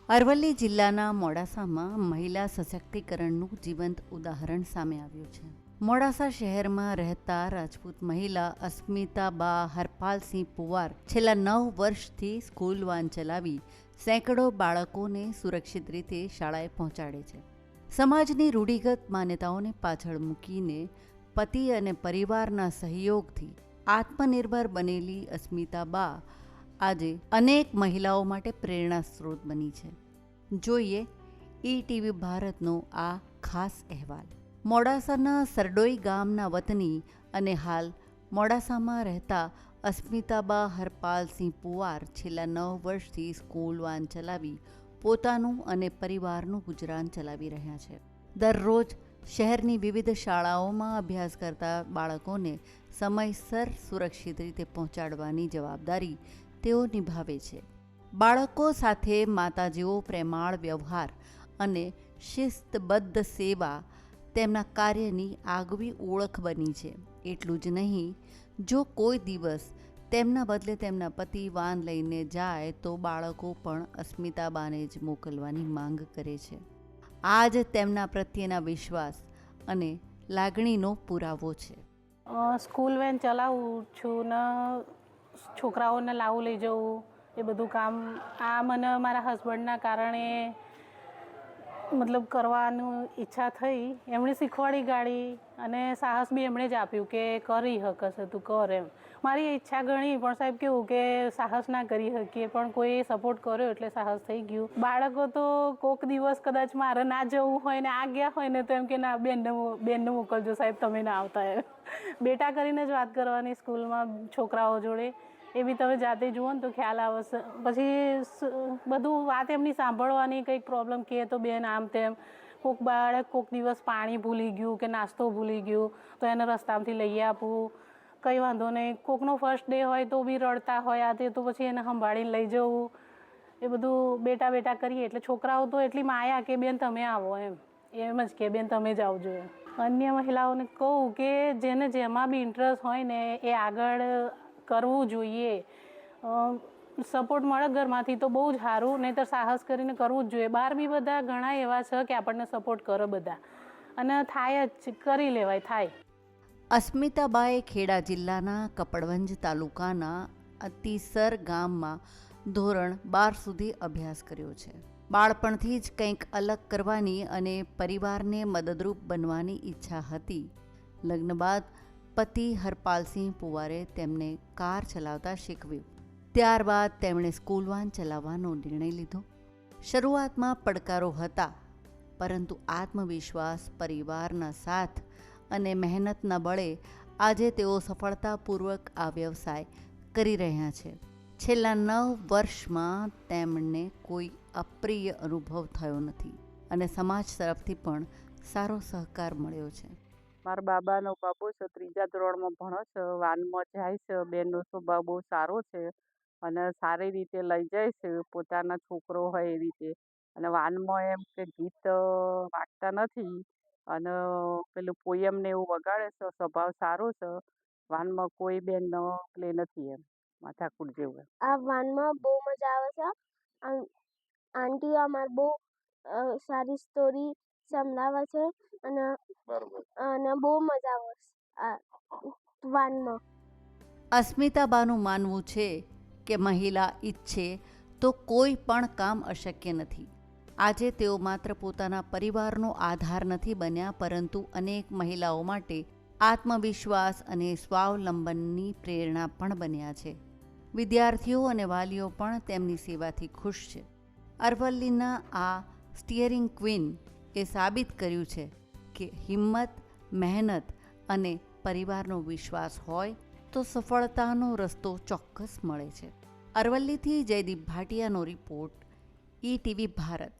અરવલ્લી જિલ્લાના મોડાસામાં મહિલા સશક્તિકરણનું જીવંત ઉદાહરણ સામે આવ્યું છે. મોડાસા શહેરમાં રહેતા રાજપૂત મહિલા અસ્મિતાબા હરપાલસિંહ પુવાર છેલ્લા 9 વર્ષથી સ્કૂલ વાન ચલાવી સેંકડો બાળકોને સુરક્ષિત રીતે શાળાએ પહોંચાડે છે. સમાજની રૂઢિગત માન્યતાઓને પાછળ મૂકીને પતિ અને પરિવારના સહયોગથી આત્મનિર્ભર બનેલી અસ્મિતાબા આજે અનેક મહિલાઓ માટે પ્રેરણા સ્ત્રોત બની છે. જોઈએ ઈટીવી ભારતનો આ ખાસ અહેવાલ. મોડાસાના સરડોઈ ગામના વતની અને હાલ મોડાસામાં રહેતા અસ્મિતાબા હરપાલસિંહ પુવાર છેલ્લા 9 વર્ષથી સ્કૂલ વાન ચલાવી પોતાનું અને પરિવારનું ગુજરાન ચલાવી રહ્યા છે. દરરોજ શહેરની વિવિધ શાળાઓમાં અભ્યાસ કરતા બાળકોને સમયસર સુરક્ષિત રીતે પહોંચાડવાની જવાબદારી તેઓ નિભાવે છે. બાળકો સાથે માતા જેવો પ્રેમાળ વ્યવહાર અને શિસ્તબદ્ધ સેવા તેમના કાર્યની આગવી ઓળખ બની છે. એટલું જ નહીં, જો કોઈ દિવસ તેમના બદલે તેમના પતિ વાન લઈને જાય તો બાળકો પણ અસ્મિતાબાને જ મોકલવાની માંગ કરે છે. આ જ તેમના પ્રત્યેના વિશ્વાસ અને લાગણીનો પુરાવો છે. સ્કૂલ વેન ચલાવું છું ને છોકરાઓને લાવું લઈ જવું એ બધું કામ આ મને મારા હસબન્ડના કારણે કરવાનું ઈચ્છા થઈ. એમણે શીખવાડી ગાડી અને સાહસ બી એમણે જ આપ્યું કે કરી શકશે તું કર એમ. મારી ઈચ્છા ઘણી પણ સાહેબ કેવું કે સાહસ ના કરી શકીએ પણ કોઈ સપોર્ટ કર્યો એટલે સાહસ થઈ ગયું. બાળકો તો કોઈક દિવસ કદાચ મારે ના જવું હોય ને આ ગયા હોય ને તો એમ કે ના બેનને મોકલજો સાહેબ, તમે ના આવતા એમ. બેટા કરીને જ વાત કરવાની સ્કૂલમાં છોકરાઓ જોડે. એ બી તમે જાતે જુઓ ને તો ખ્યાલ આવશે. પછી બધું વાત એમની સાંભળવાની, કંઈક પ્રોબ્લેમ કહે તો બેન આમ તેમ. કોઈક બાળક કોઈક દિવસ પાણી ભૂલી ગયું કે નાસ્તો ભૂલી ગયું તો એને રસ્તામાંથી લઈ આપવું, કંઈ વાંધો નહીં. કોઈકનો ફર્સ્ટ ડે હોય તો બી રડતા હોય આ તે તો પછી એને સંભાળીને લઈ જવું. એ બધું બેટા કરીએ એટલે છોકરાઓ તો એટલી માયા કે બેન તમે આવો એમ જ કે બેન તમે જ આવજો એમ. અન્ય મહિલાઓને કહું કે જેને જેમાં બી ઇન્ટરેસ્ટ હોય ને એ આગળ કરવું જોઈએ. સપોર્ટ મળે ઘરમાંથી તો બહુ જ સારું, નહીંતર સાહસ કરીને કરવું જ જોઈએ. બહાર બી બધા ઘણા એવા છે કે આપણને સપોર્ટ કરે બધા, અને થાય જ, કરી લેવાય થાય. અસ્મિતાબાએ ખેડા જિલ્લાના કપડવંજ તાલુકાના અતિસર ગામમાં ધોરણ 12 સુધી અભ્યાસ કર્યો છે. બાળપણથી જ કંઈક અલગ કરવાની અને પરિવારને મદદરૂપ બનવાની ઈચ્છા હતી. લગ્ન બાદ પતિ હરપાલસિંહ પુવારે તેમને કાર ચલાવતા શીખવ્યું. ત્યારબાદ તેમણે સ્કૂલ વાન ચલાવવાનો નિર્ણય લીધો. શરૂઆતમાં પડકારો હતા, પરંતુ આત્મવિશ્વાસ, પરિવારના સાથ અને મહેનતના બળે આજે તેઓ સફળતાપૂર્વક આ વ્યવસાય કરી રહ્યા છે. છેલ્લા 9 વર્ષમાં તેમને કોઈ અપ્રિય અનુભવ થયો નથી અને સમાજ તરફથી પણ સારો સહકાર મળ્યો છે. મારા બાબાનો બાબો છે, 3જા ધોરણમાં ભણે છે, વાનમાં જાય છે. બેનનો સ્વભાવ બહુ સારો છે અને સારી રીતે લઈ જાય છે પોતાના છોકરો હોય એ રીતે. અને વાનમાં એમ કે ગીત વાગતા નથી અને પેલું પોયમ ને એવું વગાડે છે. સ્વભાવ સારો છે. વાનમાં કોઈ બેનનો પ્લે નથી એમ માથાકૂટ જેવું. આ વાનમાં બહુ મજા આવે છે. આંટી અમારે બહુ સારી સ્ટોરી સંભળાવે છે અને બહુ મજા આવે આ વાનમાં. અસ્મિતાબાનું માનવું છે કે મહિલા ઈચ્છે તો કોઈ પણ કામ અશક્ય નથી. આજે તેઓ માત્ર પોતાના પરિવારનો આધાર નથી બન્યા, પરંતુ અનેક મહિલાઓ માટે આત્મવિશ્વાસ અને સ્વાવલંબનની પ્રેરણા પણ બન્યા છે. વિદ્યાર્થીઓ અને વાલીઓ પણ તેમની સેવાથી ખુશ છે. અરવલ્લીના આ સ્ટીયરિંગ ક્વીન એ સાબિત કર્યું છે કે હિંમત, મહેનત અને પરિવારનો વિશ્વાસ હોય તો સફળતાનો રસ્તો ચોક્કસ મળે છે. અરવલ્લીથી જયદીપ ભાટિયાનો રિપોર્ટ, ઈટીવી ભારત.